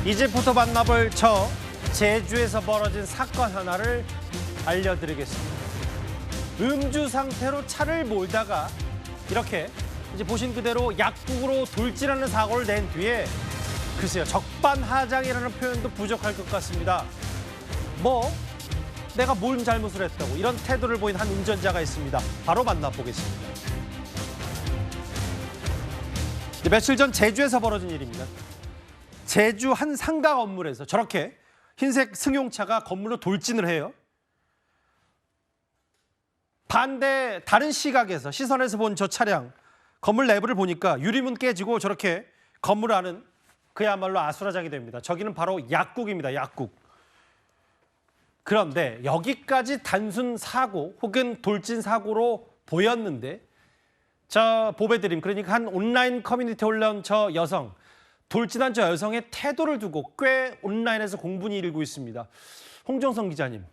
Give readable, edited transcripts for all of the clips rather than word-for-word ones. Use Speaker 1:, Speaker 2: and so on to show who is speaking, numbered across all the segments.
Speaker 1: 이제부터 만나볼 저 제주에서 벌어진 사건 하나를 알려드리겠습니다. 음주 상태로 차를 몰다가 이렇게 이제 보신 그대로 약국으로 돌진하는 사고를 낸 뒤에 글쎄요, 적반하장이라는 표현도 부족할 것 같습니다. 내가 뭔 잘못을 했다고 이런 태도를 보인 한 운전자가 있습니다. 바로 만나보겠습니다. 며칠 전 제주에서 벌어진 일입니다. 제주 한 상가 건물에서 저렇게 흰색 승용차가 건물로 돌진을 해요. 반대 다른 시선에서 본 저 차량, 건물 내부를 보니까 유리문 깨지고 저렇게 건물 안은 그야말로 아수라장이 됩니다. 저기는 바로 약국입니다. 약국. 그런데 여기까지 단순 사고 혹은 돌진 사고로 보였는데 저 보배드림, 그러니까 한 온라인 커뮤니티에 올라온 저 여성, 돌진한 저 여성의 태도를 두고 꽤 온라인에서 공분이 일고 있습니다. 홍정성 기자님,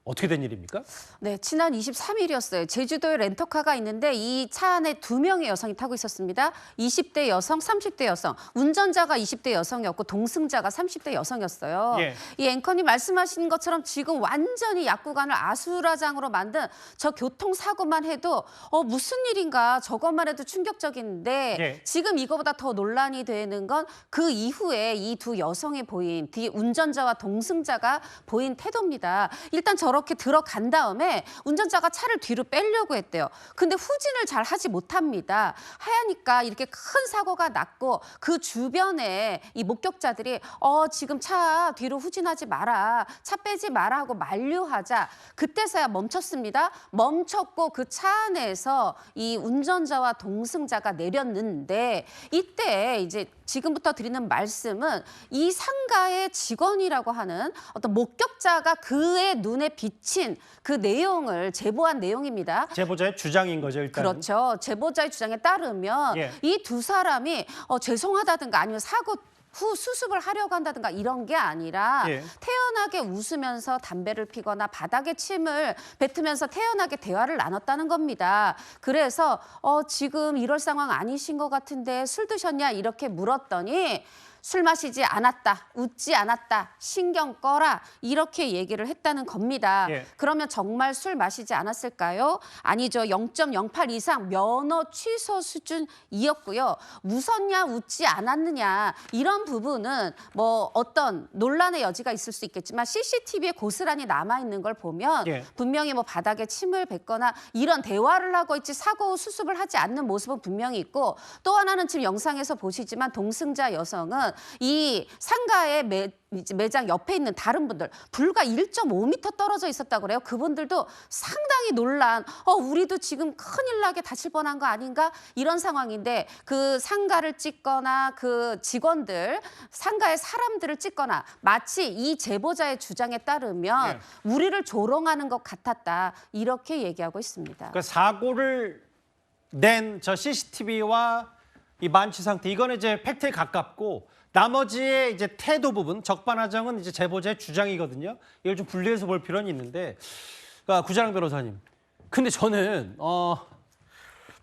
Speaker 1: 어떻게 된 일입니까?
Speaker 2: 네, 지난 23일이었어요. 제주도에 렌터카가 있는데 이 차 안에 2명의 여성이 타고 있었습니다. 20대 여성, 30대 여성. 운전자가 20대 여성이었고 동승자가 30대 여성이었어요.
Speaker 1: 예.
Speaker 2: 이 앵커님 말씀하신 것처럼 지금 완전히 약구간을 아수라장으로 만든 저 교통사고만 해도 무슨 일인가, 저것만 해도 충격적인데
Speaker 1: 예.
Speaker 2: 지금 이거보다 더 논란이 되는 건 그 이후에 이 두 여성이 보인, 뒤 운전자와 동승자가 보인 태도입니다. 일단 저렇게 들어간 다음에 운전자가 차를 뒤로 빼려고 했대요. 근데 후진을 잘 하지 못합니다. 하야니까 이렇게 큰 사고가 났고 그 주변에 이 목격자들이 지금 차 뒤로 후진하지 마라, 차 빼지 마라 하고 만류하자 그때서야 멈췄습니다. 멈췄고 그 차 안에서 이 운전자와 동승자가 내렸는데 이때 이제 지금부터 드리는 말씀은 이 상가의 직원이라고 하는 어떤 목격자가 그의 눈에 비친 그 내용을 제보한 내용입니다.
Speaker 1: 제보자의 주장인 거죠, 일단.
Speaker 2: 그렇죠. 제보자의 주장에 따르면
Speaker 1: 예.
Speaker 2: 이 두 사람이 죄송하다든가 아니면 사고 후 수습을 하려고 한다든가 이런 게 아니라
Speaker 1: 예.
Speaker 2: 태연하게 웃으면서 담배를 피거나 바닥에 침을 뱉으면서 태연하게 대화를 나눴다는 겁니다. 그래서 지금 이럴 상황 아니신 것 같은데 술 드셨냐 이렇게 물었더니 술 마시지 않았다, 웃지 않았다, 신경 꺼라 이렇게 얘기를 했다는 겁니다.
Speaker 1: 예.
Speaker 2: 그러면 정말 술 마시지 않았을까요? 아니죠. 0.08 이상 면허 취소 수준이었고요. 웃었냐 웃지 않았느냐 이런 부분은 어떤 논란의 여지가 있을 수 있겠지만 CCTV에 고스란히 남아있는 걸 보면
Speaker 1: 예.
Speaker 2: 분명히 바닥에 침을 뱉거나 이런 대화를 하고 있지 사고 후 수습을 하지 않는 모습은 분명히 있고 또 하나는 지금 영상에서 보시지만 동승자 여성은 이 상가의 매장 옆에 있는 다른 분들 불과 1.5m 떨어져 있었다고 그래요. 그분들도 상당히 놀란 우리도 지금 큰일 나게 다칠 뻔한 거 아닌가 이런 상황인데 그 상가를 찍거나 그 직원들 상가의 사람들을 찍거나 마치 이 제보자의 주장에 따르면
Speaker 1: 예.
Speaker 2: 우리를 조롱하는 것 같았다 이렇게 얘기하고 있습니다.
Speaker 1: 그 사고를 낸 저 CCTV와 이 만취 상태, 이거는 이제 팩트에 가깝고 나머지의 이제 태도 부분, 적반하장은 이제 제보자의 주장이거든요. 이걸 좀 분리해서 볼 필요는 있는데, 구자랑 변호사님. 근데 저는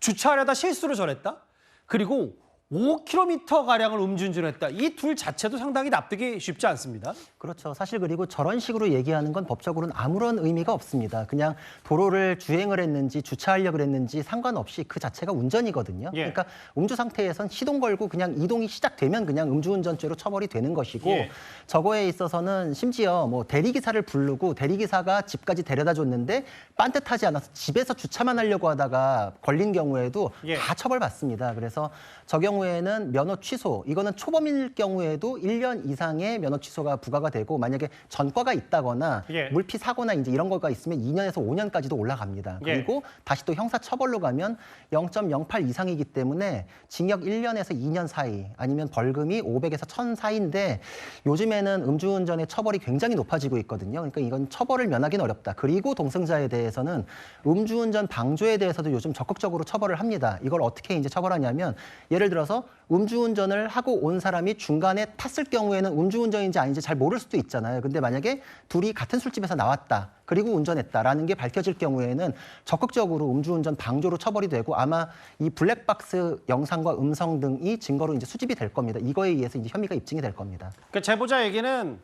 Speaker 1: 주차하려다 실수로 저랬다. 그리고 5km 가량을 음주운전했다. 이 둘 자체도 상당히 납득이 쉽지 않습니다.
Speaker 3: 그렇죠. 사실 그리고 저런 식으로 얘기하는 건 법적으로는 아무런 의미가 없습니다. 그냥 도로를 주행을 했는지 주차하려고 했는지 상관없이 그 자체가 운전이거든요.
Speaker 1: 예.
Speaker 3: 그러니까 음주 상태에선 시동 걸고 그냥 이동이 시작되면 그냥 음주운전죄로 처벌이 되는 것이고
Speaker 1: 예.
Speaker 3: 저거에 있어서는 심지어 대리기사를 부르고 대리기사가 집까지 데려다 줬는데 빤듯하지 않아서 집에서 주차만 하려고 하다가 걸린 경우에도
Speaker 1: 예.
Speaker 3: 다 처벌받습니다. 그래서 저 경우에는 면허 취소, 이거는 초범일 경우에도 1년 이상의 면허 취소가 부과가 되고 만약에 전과가 있다거나
Speaker 1: 예.
Speaker 3: 물피 사고나 이제 이런 거가 있으면 2년에서 5년까지도 올라갑니다.
Speaker 1: 예.
Speaker 3: 그리고 다시 또 형사 처벌로 가면 0.08 이상이기 때문에 징역 1년에서 2년 사이 아니면 벌금이 500에서 1000 사이인데 요즘에는 음주운전의 처벌이 굉장히 높아지고 있거든요. 그러니까 이건 처벌을 면하기는 어렵다. 그리고 동승자에 대해서는 음주운전 방조에 대해서도 요즘 적극적으로 처벌을 합니다. 이걸 어떻게 이제 처벌하냐면 예를 들어서 들어서 음주운전을 하고 온 사람이 중간에 탔을 경우에는 음주운전인지 아닌지 잘 모를 수도 있잖아요. 근데 만약에 둘이 같은 술집에서 나왔다, 그리고 운전했다라는 게 밝혀질 경우에는 적극적으로 음주운전 방조로 처벌이 되고 아마 이 블랙박스 영상과 음성 등이 증거로 이제 수집이 될 겁니다. 이거에 의해서 이제 혐의가 입증이 될 겁니다.
Speaker 1: 그 제보자 얘기는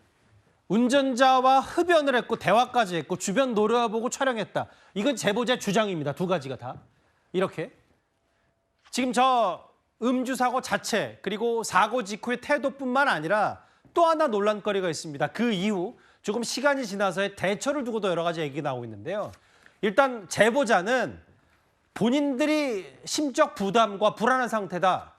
Speaker 1: 운전자와 흡연을 했고 대화까지 했고 주변 노려보고 촬영했다. 이건 제보자의 주장입니다. 두 가지가 다. 이렇게. 지금 저 음주 사고 자체 그리고 사고 직후의 태도뿐만 아니라 또 하나 논란거리가 있습니다. 그 이후 조금 시간이 지나서의 대처를 두고도 여러 가지 얘기가 나오고 있는데요. 일단 제보자는 본인들이 심적 부담과 불안한 상태다.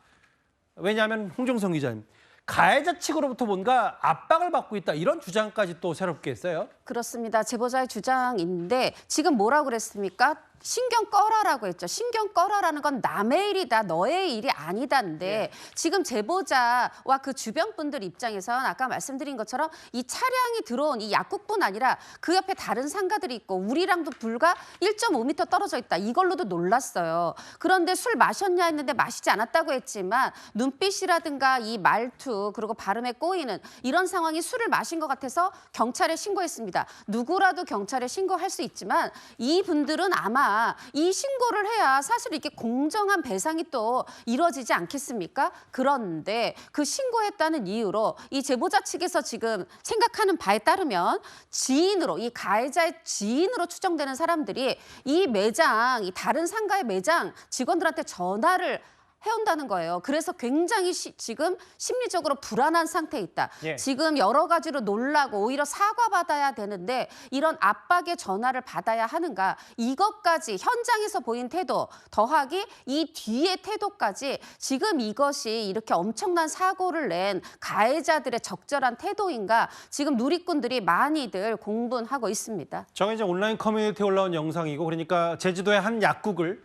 Speaker 1: 왜냐하면 홍종성 기자님, 가해자 측으로부터 뭔가 압박을 받고 있다. 이런 주장까지 또 새롭게 했어요.
Speaker 2: 그렇습니다. 제보자의 주장인데 지금 뭐라고 그랬습니까? 신경 꺼라라고 했죠. 신경 꺼라라는 건 남의 일이다, 너의 일이 아니다인데 지금 제보자와 그 주변 분들 입장에선 아까 말씀드린 것처럼 이 차량이 들어온 이 약국뿐 아니라 그 옆에 다른 상가들이 있고 우리랑도 불과 1.5m 떨어져 있다. 이걸로도 놀랐어요. 그런데 술 마셨냐 했는데 마시지 않았다고 했지만 눈빛이라든가 이 말투 그리고 발음에 꼬이는 이런 상황이 술을 마신 것 같아서 경찰에 신고했습니다. 누구라도 경찰에 신고할 수 있지만 이분들은 아마 이 신고를 해야 사실 이렇게 공정한 배상이 또 이루어지지 않겠습니까? 그런데 그 신고했다는 이유로 이 제보자 측에서 지금 생각하는 바에 따르면 지인으로 이 가해자의 지인으로 추정되는 사람들이 이 매장, 이 다른 상가의 매장 직원들한테 전화를 해온다는 거예요. 그래서 굉장히 지금 심리적으로 불안한 상태에 있다.
Speaker 1: 예.
Speaker 2: 지금 여러 가지로 놀라고 오히려 사과받아야 되는데 이런 압박의 전화를 받아야 하는가. 이것까지 현장에서 보인 태도 더하기 이 뒤의 태도까지 지금 이것이 이렇게 엄청난 사고를 낸 가해자들의 적절한 태도인가 지금 누리꾼들이 많이들 공분하고 있습니다.
Speaker 1: 저게 이제 온라인 커뮤니티에 올라온 영상이고 그러니까 제주도의 한 약국을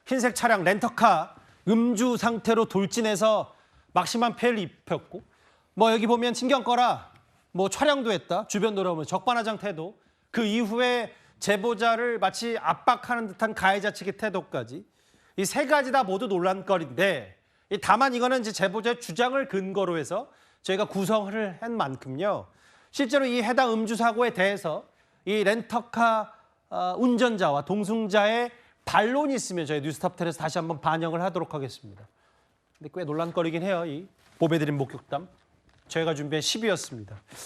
Speaker 1: 흰색 차량 렌터카 음주 상태로 돌진해서 막심한 폐해를 입혔고 뭐 여기 보면 신경 꺼라 뭐 촬영도 했다 주변 돌아오면 적반하장 태도 그 이후에 제보자를 마치 압박하는 듯한 가해자 측의 태도까지 이 세 가지 다 모두 논란거리인데 다만 이거는 이제 제보자의 주장을 근거로 해서 저희가 구성을 한 만큼요 실제로 이 해당 음주 사고에 대해서 이 렌터카 운전자와 동승자의 반론이 있으면 저희 뉴스톱10에서 다시 한번 반영을 하도록 하겠습니다. 근데 꽤 논란거리긴 해요. 이 보배드린 목격담. 저희가 준비한 10위였습니다.